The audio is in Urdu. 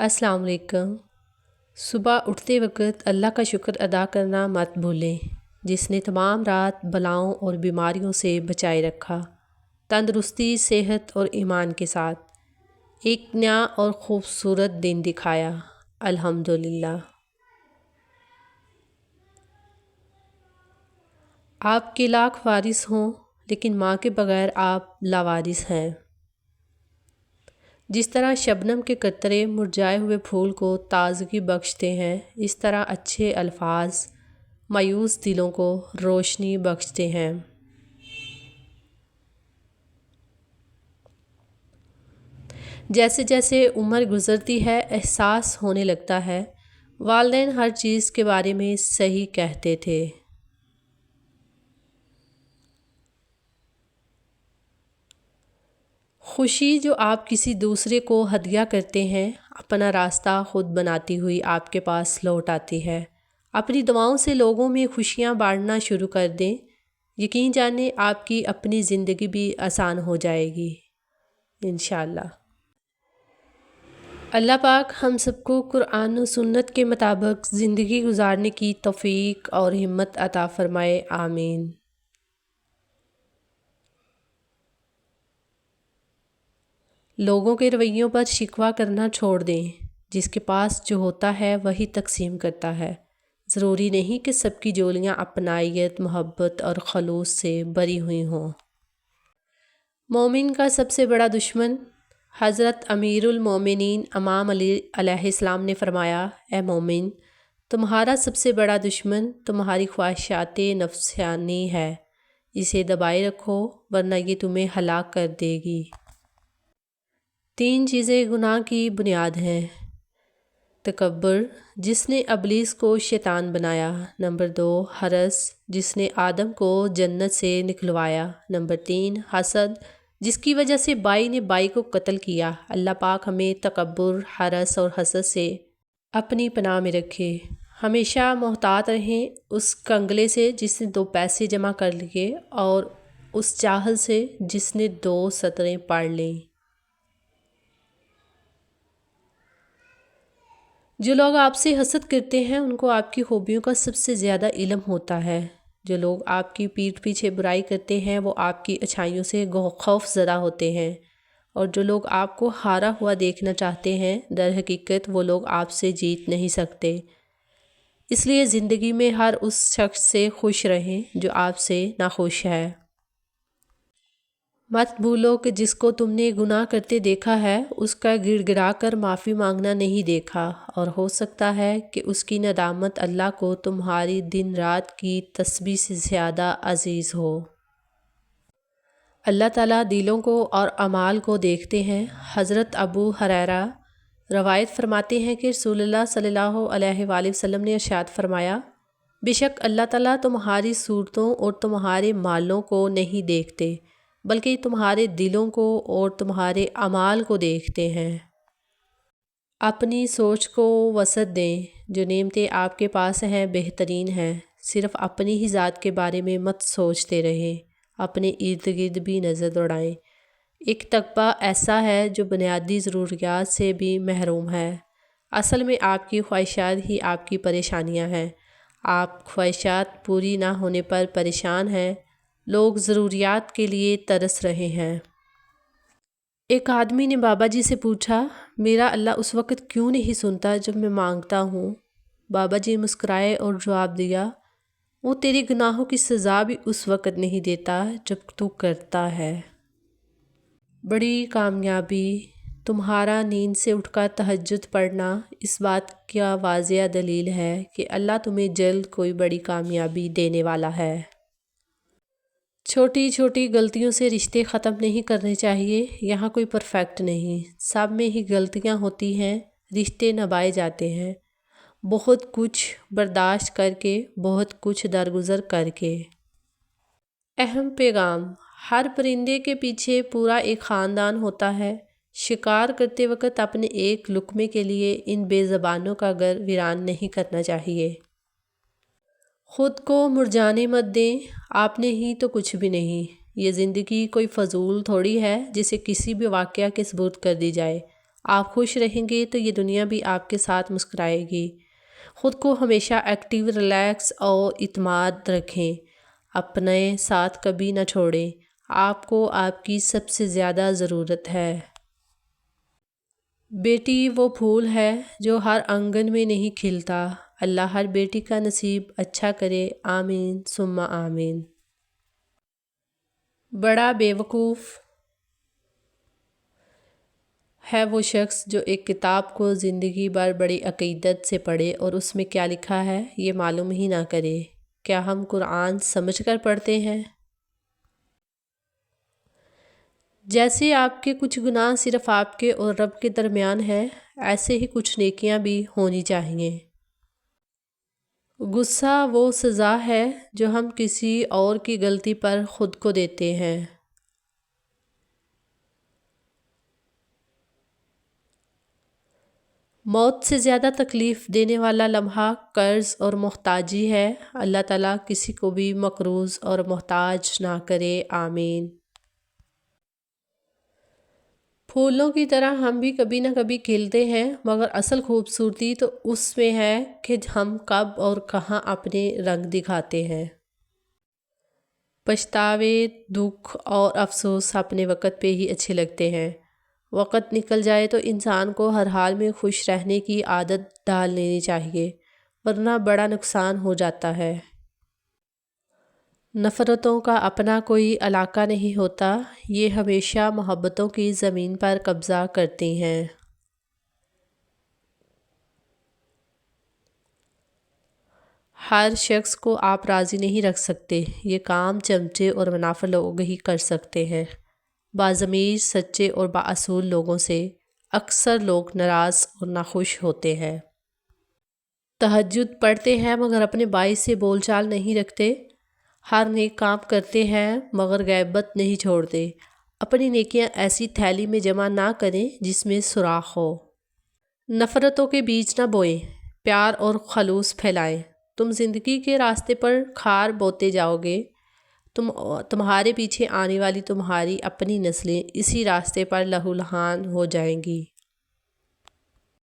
السلام علیکم۔ صبح اٹھتے وقت اللہ کا شکر ادا کرنا مت بھولیں، جس نے تمام رات بلاؤں اور بیماریوں سے بچائے رکھا، تندرستی، صحت اور ایمان کے ساتھ ایک نیا اور خوبصورت دن دکھایا۔ الحمدللہ۔ آپ کے لاکھ وارث ہوں لیکن ماں کے بغیر آپ لاوارث ہیں۔ جس طرح شبنم کے قطرے مرجھائے ہوئے پھول کو تازگی بخشتے ہیں، اس طرح اچھے الفاظ مایوس دلوں کو روشنی بخشتے ہیں۔ جیسے جیسے عمر گزرتی ہے احساس ہونے لگتا ہے والدین ہر چیز کے بارے میں صحیح کہتے تھے۔ خوشی جو آپ کسی دوسرے کو ہدیہ کرتے ہیں اپنا راستہ خود بناتی ہوئی آپ کے پاس لوٹ آتی ہے۔ اپنی دعاؤں سے لوگوں میں خوشیاں بانٹنا شروع کر دیں، یقین جانیں آپ کی اپنی زندگی بھی آسان ہو جائے گی انشاءاللہ۔ اللہ پاک ہم سب کو قرآن و سنت کے مطابق زندگی گزارنے کی توفیق اور ہمت عطا فرمائے، آمین۔ لوگوں کے رویوں پر شکوہ کرنا چھوڑ دیں، جس کے پاس جو ہوتا ہے وہی تقسیم کرتا ہے۔ ضروری نہیں کہ سب کی جولیاں اپنائیت، محبت اور خلوص سے بری ہوئی ہوں۔ مومن کا سب سے بڑا دشمن حضرت امیر المومنین امام علی علیہ السلام نے فرمایا، اے مومن، تمہارا سب سے بڑا دشمن تمہاری خواہشات نفسانی ہے، اسے دبائے رکھو ورنہ یہ تمہیں ہلاک کر دے گی۔ 3 چیزیں گناہ کی بنیاد ہیں۔ تکبر، جس نے ابلیس کو شیطان بنایا۔ نمبر 2، حرص، جس نے آدم کو جنت سے نکلوایا۔ نمبر 3، حسد، جس کی وجہ سے بائی نے بائی کو قتل کیا۔ اللہ پاک ہمیں تکبر، حرص اور حسد سے اپنی پناہ میں رکھے۔ ہمیشہ محتاط رہیں اس کنگلے سے جس نے 2 پیسے جمع کر لیے اور اس جاہل سے جس نے 2 سطریں پڑھ لیں۔ جو لوگ آپ سے حسد کرتے ہیں ان کو آپ کی خوبیوں کا سب سے زیادہ علم ہوتا ہے۔ جو لوگ آپ کی پیٹھ پیچھے برائی کرتے ہیں وہ آپ کی اچھائیوں سے خوف زدہ ہوتے ہیں، اور جو لوگ آپ کو ہارا ہوا دیکھنا چاہتے ہیں در حقیقت وہ لوگ آپ سے جیت نہیں سکتے۔ اس لیے زندگی میں ہر اس شخص سے خوش رہیں جو آپ سے ناخوش ہے۔ مت بھولو کہ جس کو تم نے گناہ کرتے دیکھا ہے اس کا گڑ گڑا کر معافی مانگنا نہیں دیکھا، اور ہو سکتا ہے کہ اس کی ندامت اللہ کو تمہاری دن رات کی تسبیح سے زیادہ عزیز ہو۔ اللہ تعالیٰ دلوں کو اور اعمال کو دیکھتے ہیں۔ حضرت ابو ہریرہ روایت فرماتے ہیں کہ رسول اللہ صلی اللہ علیہ وآلہ وسلم نے ارشاد فرمایا، بے شک اللہ تعالیٰ تمہاری صورتوں اور تمہارے مالوں کو نہیں دیکھتے بلکہ تمہارے دلوں کو اور تمہارے اعمال کو دیکھتے ہیں۔ اپنی سوچ کو وسعت دیں، جو نعمتیں آپ کے پاس ہیں بہترین ہیں۔ صرف اپنی ہی ذات کے بارے میں مت سوچتے رہیں، اپنے ارد گرد بھی نظر دوڑائیں۔ ایک طبقہ ایسا ہے جو بنیادی ضروریات سے بھی محروم ہے۔ اصل میں آپ کی خواہشات ہی آپ کی پریشانیاں ہیں۔ آپ خواہشات پوری نہ ہونے پر پریشان ہیں، لوگ ضروریات کے لیے ترس رہے ہیں۔ ایک آدمی نے بابا جی سے پوچھا، میرا اللہ اس وقت کیوں نہیں سنتا جب میں مانگتا ہوں؟ بابا جی مسکرائے اور جواب دیا، وہ تیرے گناہوں کی سزا بھی اس وقت نہیں دیتا جب تو کرتا ہے۔ بڑی کامیابی تمہارا نیند سے اٹھ کر تہجد پڑھنا اس بات کا واضح دلیل ہے کہ اللہ تمہیں جلد کوئی بڑی کامیابی دینے والا ہے۔ چھوٹی چھوٹی غلطیوں سے رشتے ختم نہیں کرنے چاہیے۔ یہاں کوئی پرفیکٹ نہیں، سب میں ہی غلطیاں ہوتی ہیں، رشتے نبھائے جاتے ہیں، بہت کچھ برداشت کر کے، بہت کچھ درگزر کر کے۔ اہم پیغام، ہر پرندے کے پیچھے پورا ایک خاندان ہوتا ہے۔ شکار کرتے وقت اپنے ایک لقمے کے لیے ان بے زبانوں کا گھر ویران نہیں کرنا چاہیے۔ خود کو مرجھانے مت دیں، آپ نے ہی تو کچھ بھی نہیں۔ یہ زندگی کوئی فضول تھوڑی ہے جسے کسی بھی واقعہ کے ثبوت کر دی جائے۔ آپ خوش رہیں گے تو یہ دنیا بھی آپ کے ساتھ مسکرائے گی۔ خود کو ہمیشہ ایکٹیو، ریلیکس اور اعتماد رکھیں، اپنے ساتھ کبھی نہ چھوڑیں، آپ کو آپ کی سب سے زیادہ ضرورت ہے۔ بیٹی وہ پھول ہے جو ہر آنگن میں نہیں کھلتا، اللہ ہر بیٹی کا نصیب اچھا کرے، آمین ثم آمین۔ بڑا بیوقوف ہے وہ شخص جو ایک کتاب کو زندگی بھر بڑی عقیدت سے پڑھے اور اس میں کیا لکھا ہے یہ معلوم ہی نہ کرے۔ کیا ہم قرآن سمجھ کر پڑھتے ہیں؟ جیسے آپ کے کچھ گناہ صرف آپ کے اور رب کے درمیان ہیں، ایسے ہی کچھ نیکیاں بھی ہونی چاہیے۔ غصہ وہ سزا ہے جو ہم کسی اور کی غلطی پر خود کو دیتے ہیں۔ موت سے زیادہ تکلیف دینے والا لمحہ قرض اور محتاجی ہے، اللہ تعالیٰ کسی کو بھی مقروض اور محتاج نہ کرے، آمین۔ پھولوں کی طرح ہم بھی کبھی نہ کبھی کھلتے ہیں، مگر اصل خوبصورتی تو اس میں ہے کہ ہم کب اور کہاں اپنے رنگ دکھاتے ہیں۔ پچھتاوے، دکھ اور افسوس اپنے وقت پہ ہی اچھے لگتے ہیں۔ وقت نکل جائے تو انسان کو ہر حال میں خوش رہنے کی عادت ڈال لینی چاہیے، ورنہ بڑا نقصان ہو جاتا ہے۔ نفرتوں کا اپنا کوئی علاقہ نہیں ہوتا، یہ ہمیشہ محبتوں کی زمین پر قبضہ کرتی ہیں۔ ہر شخص کو آپ راضی نہیں رکھ سکتے، یہ کام چمچے اور منافع لوگ ہی کر سکتے ہیں۔ باضمیر، سچے اور بااصول لوگوں سے اکثر لوگ ناراض اور ناخوش ہوتے ہیں۔ تہجد پڑھتے ہیں مگر اپنے بائی سے بول چال نہیں رکھتے، ہر نیک کام کرتے ہیں مگر غیبت نہیں چھوڑتے۔ اپنی نیکیاں ایسی تھیلی میں جمع نہ کریں جس میں سوراخ ہو۔ نفرتوں کے بیج نہ بوئیں، پیار اور خلوص پھیلائیں۔ تم زندگی کے راستے پر کھار بوتے جاؤ گے، تمہارے پیچھے آنے والی تمہاری اپنی نسلیں اسی راستے پر لہولہان ہو جائیں گی۔